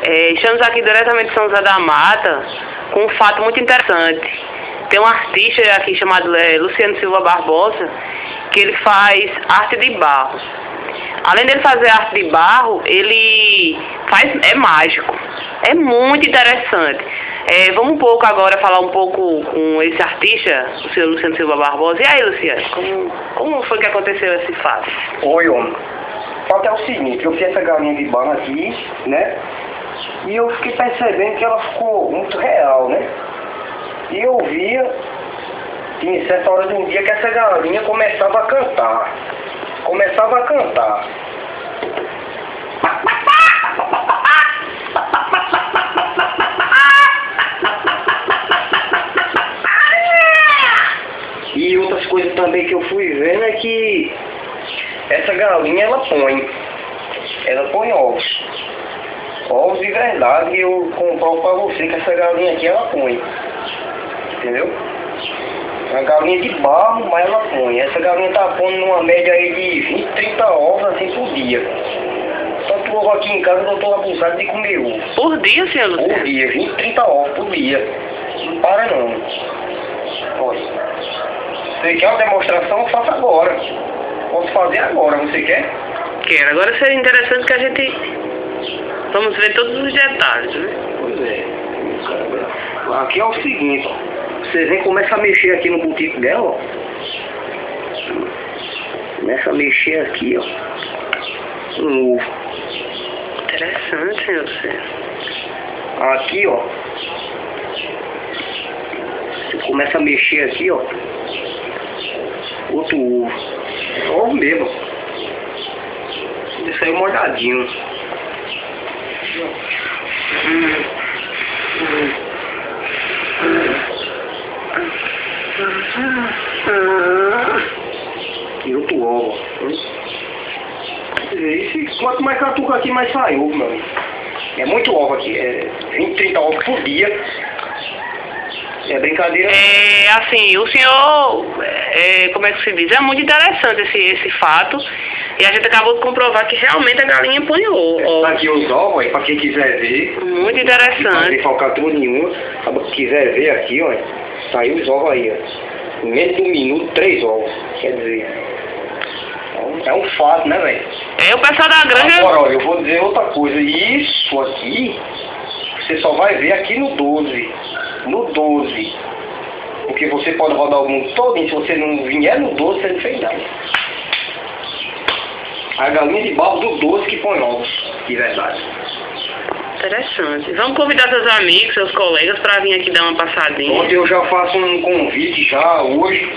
Estamos aqui diretamente de São José da Mata com um fato muito interessante. Tem um artista aqui chamado Luciano Silva Barbosa, que ele faz arte de barro. Além dele fazer arte de barro, ele é mágico. É muito interessante. Vamos um pouco agora falar um pouco com esse artista, o senhor Luciano Silva Barbosa. E aí, Luciano, como foi que aconteceu esse fato? Oi, homem. O fato é o seguinte, eu fiz essa galinha de barro aqui, né? E eu fiquei percebendo que ela ficou muito real, né? E eu via, em certa hora de um dia, que essa galinha começava a cantar. E outras coisas também que eu fui vendo é que essa galinha ela põe ovos. Ovos de verdade, eu comprovo pra você que essa galinha aqui ela põe. Entendeu? É uma galinha de barro, mas ela põe. Essa galinha tá pondo numa média aí de 20, 30 ovos assim por dia. Tanto ovo aqui em casa eu tô abusado de comer ovo. Por dia, senhor Luciano? Por dia, 20, 30 ovos por dia. Não para não. Olha. Você quer uma demonstração? Eu faço agora. Posso fazer agora, você quer? Quero. Agora seria interessante que a gente... Vamos ver todos os detalhes, né? Pois é. Aqui é o seguinte, ó. Você vem e começa a mexer aqui no butico dela, ó. Começa a mexer aqui, ó. Um ovo. Interessante, senhor Luciano. Aqui, ó. Você começa a mexer aqui, ó. Outro ovo. É ovo mesmo. Isso aí molhadinho. E outro ovo. Quanto mais catuca aqui, mais sai ovo, meu amigo. É muito ovo aqui. É 20, 30 ovos por dia. É brincadeira. Assim, o senhor, como é que se diz? É muito interessante esse fato. E a gente acabou de comprovar que realmente a galinha põe ovo. Tá aqui os ovos, aí, pra quem quiser ver. Muito interessante. Não tem falcatrua nenhuma. Se quiser ver aqui, ó. Saiu os ovos aí, ó. Em menos de um minuto, 3 ovos. Quer dizer. É um fato, né, velho? O pessoal da granja... Agora, ó, eu vou dizer outra coisa. Isso aqui, você só vai ver aqui no 12. No 12. Porque você pode rodar o mundo todo, e se você não vier no 12, você não fez nada. A galinha de barro do 12 que põe ovos, de verdade. Interessante. Vamos convidar seus amigos, seus colegas para vir aqui dar uma passadinha. Ontem eu já faço um convite já hoje,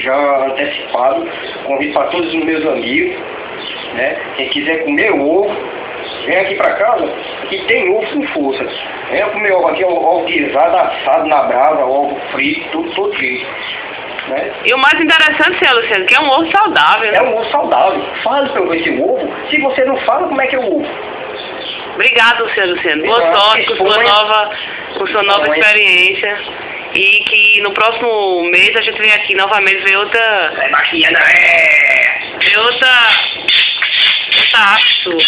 já antecipado, convite para todos os meus amigos, né? Quem quiser comer ovo, vem aqui para casa, que tem ovo com força. Venha comer ovo aqui, ovo guisado, assado na brasa, ovo frito, tudo todo jeito. Né? E o mais interessante, senhor Luciano, que é um ovo saudável, né? É um ovo saudável. Fale para eu esse ovo. Se você não fala, como é que é o ovo? Obrigado, senhor Luciano. Boa sorte com sua nova experiência. E que no próximo mês a gente vem aqui novamente ver outra... É maquiana, é! Ver outra arte sua.